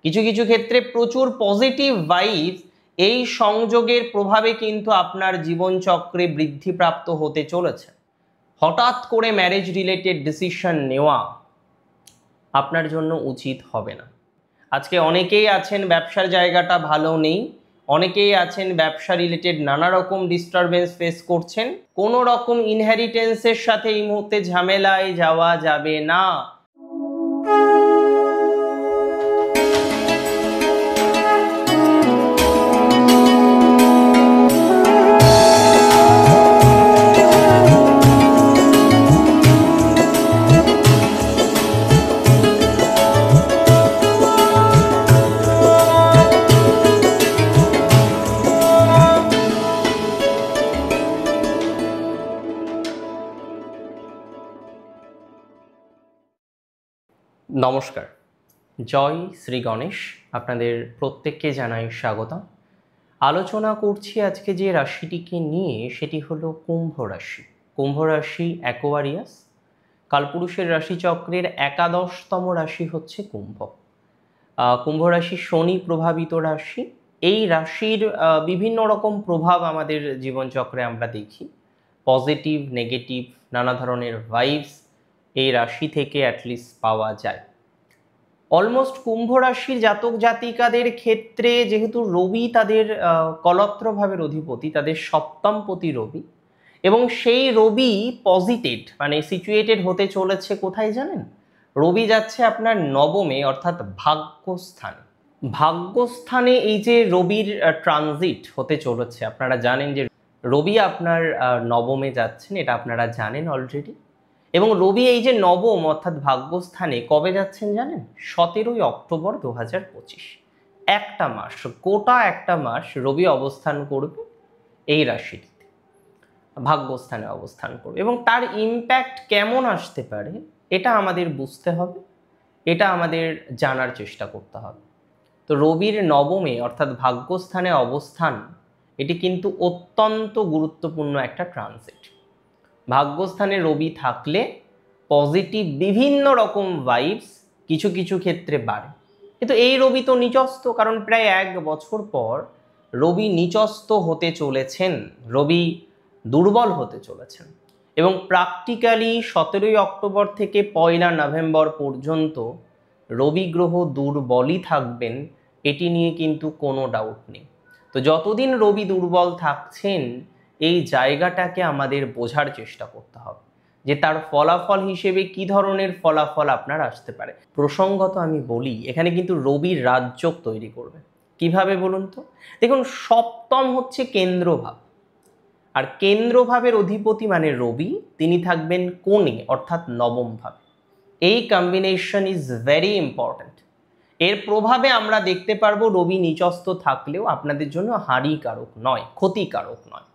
কিছু কিছু ক্ষেত্রে প্রচুর পজিটিভ ভাইবস এই সংযোগের প্রভাবে কিন্তু আপনার জীবনচক্রে বৃদ্ধিপ্রাপ্ত হতে চলেছে। হঠাৎ করে ম্যারেজ রিলেটেড ডিসিশন নেওয়া আপনার জন্য উচিত হবে না। আজকে অনেকেই আছেন ব্যবসার জায়গাটা ভালো নেই, অনেকেই আছেন ব্যবসা রিলেটেড নানা রকম ডিস্টারবেন্স ফেস করছেন। কোনো রকম ইনহেরিটেন্সের সাথে এই মুহূর্তে ঝামেলায় যাওয়া যাবে না। নমস্কার, জয় শ্রী গণেশ। আপনাদের প্রত্যেককে জানাই স্বাগতম। আলোচনা করছি আজকে যে রাশিটিকে নিয়ে, সেটি হলো কুম্ভ রাশি। কুম্ভ রাশি অ্যাকোয়ারিয়াস, কালপুরুষের রাশিচক্রের 11তম রাশি হচ্ছে কুম্ভ। কুম্ভ রাশি শনি প্রভাবিত রাশি। এই রাশির বিভিন্ন রকম প্রভাব আমাদের জীবনচক্রে আমরা দেখি, পজিটিভ নেগেটিভ নানা ধরনের ভাইবস এই রাশি থেকে অ্যাটলিস্ট পাওয়া যায়। অলমোস্ট কুম্ভ রাশির জাতক জাতিকাদের ক্ষেত্রে যেহেতু রবি তাদের কলত্রভাবের অধিপতি, তাদের সপ্তমপতি রবি, এবং সেই রবি পজিটেড মানে সিচুয়েটেড হতে চলেছে কোথায় জানেন? রবি যাচ্ছে আপনার নবমে, অর্থাৎ ভাগ্যস্থানে। ভাগ্যস্থানে এই যে রবির ট্রানজিট হতে চলেছে, আপনারা জানেন যে রবি আপনার নবমে যাচ্ছেন, এটা আপনারা জানেন অলরেডি। এবং রবি এই যে নবম অর্থাৎ ভাগ্যস্থানে কবে যাচ্ছেন জানেন? 17ই অক্টোবর 2025। একটা মাস, গোটা একটা মাস রবি অবস্থান করবে এই রাশিটিতে, ভাগ্যস্থানে অবস্থান করবে। এবং তার ইম্প্যাক্ট কেমন আসতে পারে এটা আমাদের বুঝতে হবে, এটা আমাদের জানার চেষ্টা করতে হবে। তো রবির নবমে অর্থাৎ ভাগ্যস্থানে অবস্থান, এটি কিন্তু অত্যন্ত গুরুত্বপূর্ণ একটা ট্রানজিট। ভাগ্যস্থানে রবি থাকলে পজিটিভ বিভিন্ন রকম ভাইবস কিছু কিছু ক্ষেত্রে বাড়ে। কিন্তু এই রবি তো নিচস্থ, কারণ প্রায় 1 বছর পর রবি নিচস্থ হতে চলেছেন, রবি দুর্বল হতে চলেছেন। এবং প্র্যাকটিক্যালি 17ই অক্টোবর থেকে 1 নভেম্বর পর্যন্ত রবি গ্রহ দুর্বলই থাকবেন, এটি নিয়ে কিন্তু কোনো ডাউট নেই। তো যতদিন রবি দুর্বল থাকছেন, এই জায়গাটাকে আমাদের বোঝার চেষ্টা করতে হবে যে তার ফলাফল হিসেবে কি ধরনের ফলাফল আপনার আসতে পারে। প্রসঙ্গত আমি বলি, এখানে কিন্তু রবির রাজযোগ তৈরি করবে। কিভাবে বলুন তো? দেখুন, সপ্তম হচ্ছে কেন্দ্রভাব, আর কেন্দ্রভাবের অধিপতি মানে রবি, তিনি থাকবেন কোণে অর্থাৎ নবম ভাবে। এই কম্বিনেশন ইজ ভেরি ইম্পর্ট্যান্ট। এর প্রভাবে আমরা দেখতে পারবো রবি নিচস্থ থাকলেও আপনাদের জন্য হানিকারক নয়, ক্ষতিকারক নয়।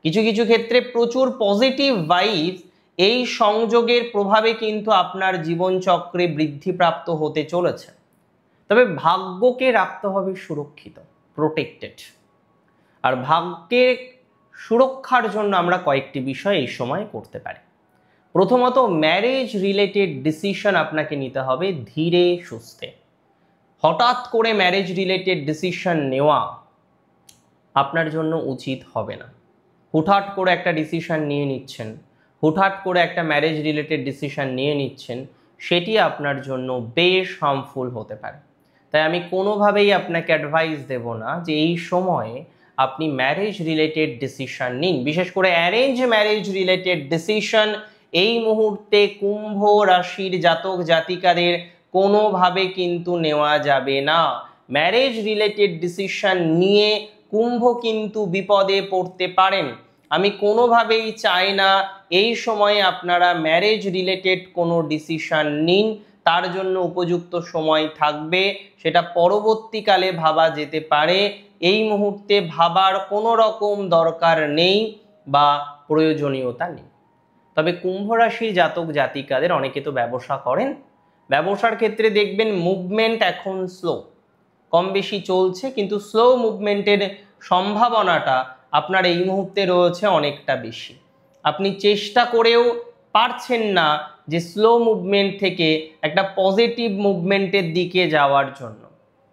কিছু কিছু ক্ষেত্রে প্রচুর পজিটিভ ভাইবস এই সংযোগের প্রভাবে কিন্তু আপনার জীবনচক্রে বৃদ্ধিপ্রাপ্ত হতে চলেছে। তবে ভাগ্যকে রাখতে হবে সুরক্ষিত, প্রোটেক্টেড। আর ভাগ্যের সুরক্ষার জন্য আমরা কয়েকটি বিষয় এই সময় করতে পারি। প্রথমত, ম্যারেজ রিলেটেড ডিসিশন আপনাকে নিতে হবে ধীরে সুস্থে। হঠাৎ করে ম্যারেজ রিলেটেড ডিসিশন নেওয়া আপনার জন্য উচিত হবে না। হুটহাট করে একটা ডিসিশন নিয়ে নিচ্ছেন, হুটহাট করে একটা ম্যারেজ রিলেটেড ডিসিশন নিয়ে নিচ্ছেন, সেটি আপনার জন্য বেশ হার্মফুল হতে পারে। তাই আমি কোনোভাবেই আপনাকে অ্যাডভাইস দেব না যে এই সময়ে আপনি ম্যারেজ রিলেটেড ডিসিশন নিন। বিশেষ করে অ্যারেঞ্জ ম্যারেজ রিলেটেড ডিসিশন এই মুহূর্তে কুম্ভ রাশির জাতক জাতিকাদের কোনোভাবে কিন্তু নেওয়া যাবে না। ম্যারেজ রিলেটেড ডিসিশন নিয়ে কুম্ভ কিন্তু বিপদে পড়তে পারেন। আমি কোনোভাবেই চাই না এই সময়ে আপনারা ম্যারেজ রিলেটেড কোনো ডিসিশন নিন। তার জন্য উপযুক্ত সময় থাকবে, সেটা পরবর্তীকালে ভাবা যেতে পারে। এই মুহূর্তে ভাবার কোনো রকম দরকার নেই বা প্রয়োজনীয়তা নেই। তবে কুম্ভ রাশির জাতক জাতিকাদের অনেকে তো ব্যবসা করেন, ব্যবসার ক্ষেত্রে দেখবেন মুভমেন্ট এখন স্লো, কম বেশি চলছে, কিন্তু স্লো মুভমেন্টের সম্ভাবনাটা আপনার এই মুহূর্তে রয়েছে অনেকটা বেশি। আপনি চেষ্টা করেও পারছেন না যে স্লো মুভমেন্ট থেকে একটা পজিটিভ মুভমেন্টের দিকে যাওয়ার জন্য।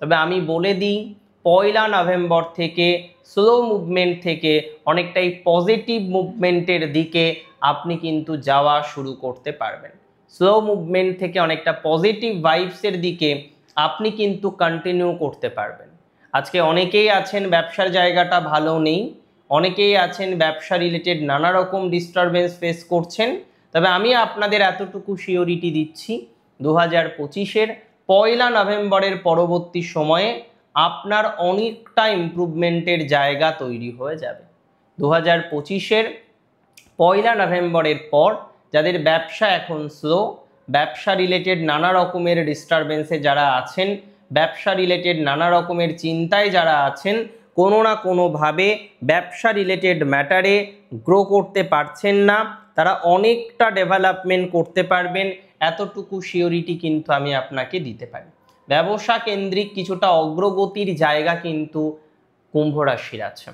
তবে আমি বলে দিই 1 নভেম্বর থেকে স্লো মুভমেন্ট থেকে অনেকটাই পজিটিভ মুভমেন্টের দিকে আপনি কিন্তু যাওয়া শুরু করতে পারবেন। স্লো মুভমেন্ট থেকে অনেকটা পজিটিভ ভাইবসের দিকে আপনি কিন্তু কন্টিনিউ করতে পারবেন। আজকে অনেকেই আছেন ব্যবসার জায়গাটা ভালো নেই, অনেকেই আছেন ব্যবসা রিলেটেড নানা রকম ডিস্টারবেন্স ফেস করছেন। তবে আমি আপনাদের এতটুকু সিওরিটি দিচ্ছি 2025-এর 1 নভেম্বরের পরবর্তী সময়ে আপনার অনেকটা ইমপ্রুভমেন্টের জায়গা তৈরি হয়ে যাবে। 2025-এর 1 নভেম্বরের পর যাদের ব্যবসা এখন স্লো, ব্যবসা রিলেটেড নানা রকমের ডিস্টারবেন্সে যারা আছেন, ব্যবসা রিলেটেড নানা রকমের চিন্তায় যারা আছেন, কোনো না কোনোভাবে ব্যবসা রিলেটেড ম্যাটারে গ্রো করতে পারছেন না, তারা অনেকটা ডেভেলপমেন্ট করতে পারবেন, এতটুকু সিওরিটি কিন্তু আমি আপনাকে দিতে পারি। ব্যবসা কেন্দ্রিক কিছুটা অগ্রগতির জায়গা কিন্তু কুম্ভ রাশির আছে।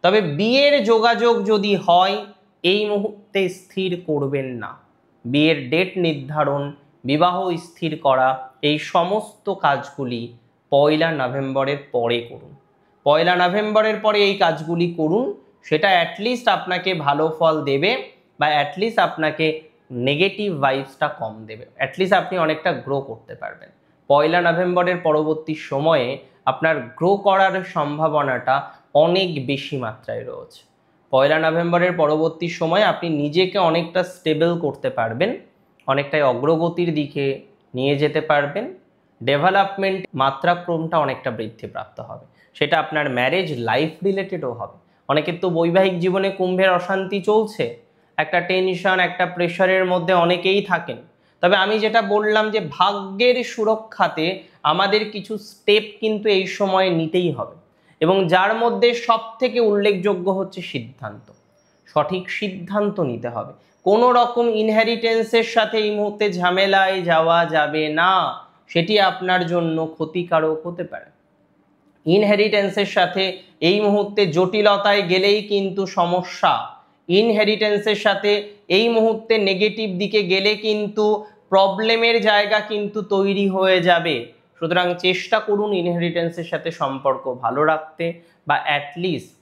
তবে বিয়ের যোগাযোগ যদি হয় এই মুহূর্তে স্থির করবেন না। বিয়ের ডেট নির্ধারণ, বিবাহ স্থির করা, এই সমস্ত কাজগুলি 1 নভেম্বরের পরে করুন। 1 নভেম্বরের পরে এই কাজগুলি করুন, সেটা অ্যাটলিস্ট আপনাকে ভালো ফল দেবে বা অ্যাটলিস্ট আপনাকে নেগেটিভ ভাইবসটা কম দেবে, অ্যাটলিস্ট আপনি অনেকটা গ্রো করতে পারবেন। 1 নভেম্বরের পরবর্তী সময়ে আপনার গ্রো করার সম্ভাবনাটা অনেক বেশি মাত্রায় রয়েছে। 1 নভেম্বরের পরবর্তী সময়ে আপনি নিজেকে অনেকটা স্টেবল করতে পারবেন, অনেকটাই অগ্রগতির দিকে নিয়ে যেতে পারবেন, ডেভেলপমেন্ট মাত্রাক্রমটা অনেকটা বৃদ্ধিপ্রাপ্ত হবে। সেটা আপনার ম্যারেজ লাইফ রিলেটেডও হবে। অনেকের তো বৈবাহিক জীবনে কুম্ভের অশান্তি চলছে, একটা টেনশন, একটা প্রেশারের মধ্যে অনেকেই থাকেন। তবে আমি যেটা বললাম যে ভাগ্যের সুরক্ষাতে আমাদের কিছু স্টেপ কিন্তু এই সময়ে নিতেই হবে, এবং যার মধ্যে সব থেকে উল্লেখযোগ্য হচ্ছে সিদ্ধান্ত। সঠিক সিদ্ধান্ত নিতে হবে। কোনো রকম ইনহেরিটেন্সের সাথে এই মুহূর্তে ঝামেলায় যাওয়া যাবে না, সেটি আপনার জন্য ক্ষতিকারক হতে পারে। ইনহেরিটেন্সের সাথে এই মুহূর্তে জটিলতায় গেলেই কিন্তু সমস্যা। ইনহেরিটেন্সের সাথে এই মুহূর্তে নেগেটিভ দিকে গেলে কিন্তু প্রবলেমের জায়গা কিন্তু তৈরি হয়ে যাবে। সুতরাং চেষ্টা করুন ইনহেরিটেন্সের সাথে সম্পর্ক ভালো রাখতে, বা অ্যাটলিস্ট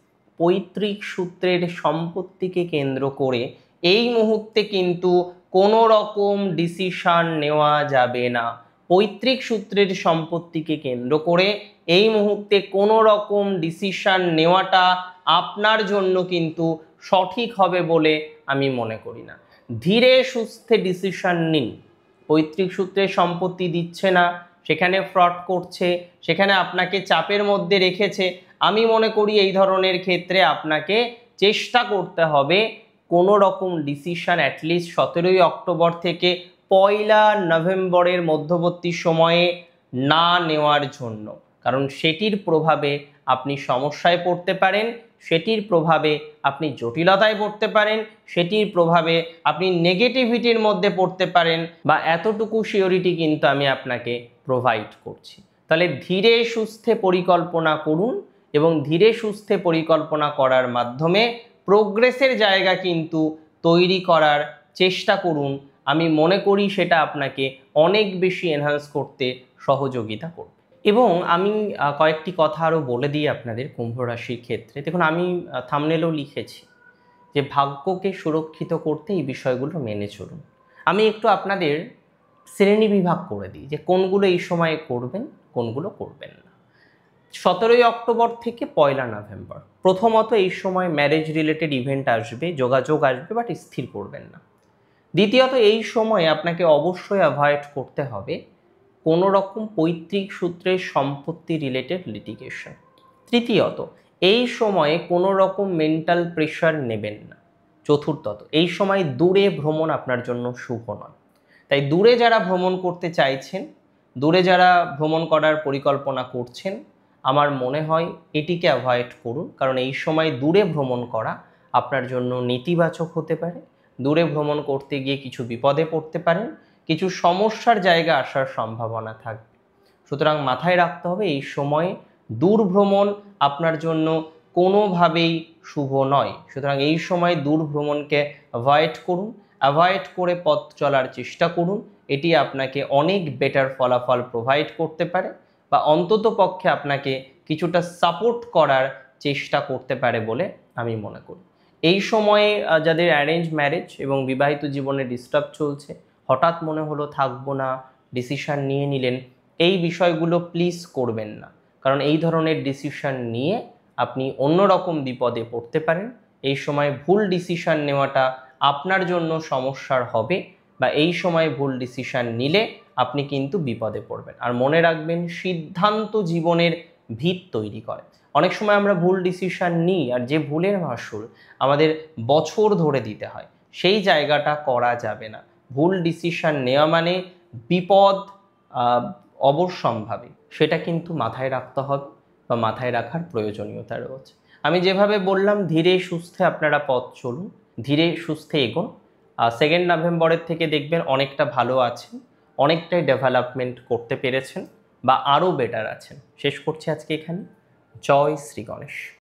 পৈতৃক সূত্রের সম্পত্তিকে কেন্দ্র করে এই মুহূর্তে কিন্তু কোনো রকম ডিসিশন নেওয়া যাবে না। পৈতৃক সূত্রের সম্পত্তিকে কেন্দ্র করে এই মুহূর্তে কোনো রকম ডিসিশন নেওয়াটা আপনার জন্য কিন্তু সঠিক হবে বলে আমি মনে করি না। ধীরে সুস্থে ডিসিশন নিন। পৈতৃক সূত্রের সম্পত্তি দিচ্ছে না, সেখানে ফ্রড করছে, সেখানে আপনাকে চাপের মধ্যে রেখেছে, আমি মনে করি এই ধরনের ক্ষেত্রে আপনাকে চেষ্টা করতে হবে কোনো রকম ডিসিশন অ্যাটলিস্ট 17ই অক্টোবর থেকে 1 নভেম্বরের মধ্যবর্তী সময়ে না নেওয়ার জন্য। কারণ সেটির প্রভাবে আপনি সমস্যায় পড়তে পারেন, সেটির প্রভাবে আপনি জটিলতায় পড়তে পারেন, সেটির প্রভাবে আপনি নেগেটিভিটির মধ্যে পড়তে পারেন, বা এতটুকু সিওরিটি কিন্তু আমি আপনাকে প্রোভাইড করছি। তাহলে ধীরে সুস্থে পরিকল্পনা করুন, এবং ধীরে সুস্থে পরিকল্পনা করার মাধ্যমে প্রোগ্রেসের জায়গা কিন্তু তৈরি করার চেষ্টা করুন। আমি মনে করি সেটা আপনাকে অনেক বেশি এনহান্স করতে সহযোগিতা করবে। এবং আমি কয়েকটি কথা আরও বলে দিই আপনাদের কুম্ভ রাশির ক্ষেত্রে। দেখুন, আমি থাম্বনেলও লিখেছি যে ভাগ্যকে সুরক্ষিত করতে এই বিষয়গুলো মেনে চলুন। আমি একটু আপনাদের শ্রেণী বিভাগ করে দিই যে কোনগুলো এই সময়ে করবেন, কোনগুলো করবেন না। 17ই অক্টোবর থেকে 1 নভেম্বর প্রথমত এই সময় ম্যারেজ রিলেটেড ইভেন্ট আসবে, যোগাযোগ আসবে, বাট স্থির করবেন না। দ্বিতীয়ত এই সময়ে আপনাকে অবশ্যই অ্যাভয়েড করতে হবে কোনো রকম পৈতৃক সূত্রের সম্পত্তি রিলেটেড লিটিগেশন। তৃতীয়ত এই সময়ে কোনো রকম মেন্টাল প্রেশার নেবেন না। চতুর্থত এই সময় দূরে ভ্রমণ আপনার জন্য শুভ নয়। তাই দূরে যারা ভ্রমণ করতে চাইছেন, দূরে যারা ভ্রমণ করার পরিকল্পনা করছেন, আমার মনে হয় এটিকে অ্যাভয়েড করুন। কারণ এই সময় দূরে ভ্রমণ করা আপনার জন্য নেতিবাচক হতে পারে। দূরে ভ্রমণ করতে গিয়ে কিছু বিপদে পড়তে পারেন, কিছু সমস্যার জায়গা আসার সম্ভাবনা থাকবে। সুতরাং মাথায় রাখতে হবে এই সময়ে দূর ভ্রমণ আপনার জন্য কোনোভাবেই শুভ নয়। সুতরাং এই সময় দূর ভ্রমণকে অ্যাভয়েড করুন, অ্যাভয়েড করে পথ চলার চেষ্টা করুন। এটি আপনাকে অনেক বেটার ফলাফল প্রোভাইড করতে পারে। বা অন্তত পক্ষে আপনাকে কিছুটা সাপোর্ট করার চেষ্টা করতে পারে বলে আমি মনে করি। এই সময়ে যাদের অ্যারেঞ্জ ম্যারেজ এবং বিবাহিত জীবনে ডিস্টার্ব চলছে, হঠাৎ মনে হলো থাকবো না, ডিসিশন নিয়ে নিলেন, এই বিষয়গুলো প্লিজ করবেন না। কারণ এই ধরনের ডিসিশন নিয়ে আপনি অন্যরকম বিপদে পড়তে পারেন। এই সময় ভুল ডিসিশন নেওয়াটা আপনার জন্য সমস্যার হবে, বা এই সময় ভুল ডিসিশন নিলে আপনি কিন্তু বিপদে পড়বেন। আর মনে রাখবেন, সিদ্ধান্ত জীবনের ভিত তৈরি করে। অনেক সময় আমরা ভুল ডিসিশন নিই, আর যে ভুলের মাসুল আমাদের বছর ধরে দিতে হয়, সেই জায়গাটা করা যাবে না। ভুল ডিসিশন নেওয়া মানে বিপদ অবশ্যম্ভাবী, সেটা কিন্তু মাথায় রাখতে হবে বা মাথায় রাখার প্রয়োজনীয়তা রয়েছে। আমি যেভাবে বললাম, ধীরে সুস্থে আপনারা পথ চলুন, ধীরে সুস্থে এগোন। 2 নভেম্বরের থেকে দেখবেন অনেকটা ভালো আছেন, অনেকটাই ডেভেলপমেন্ট করতে পেরেছেন বা আরও বেটার আছেন। শেষ করছি আজকে এখানে। জয় শ্রী গণেশ।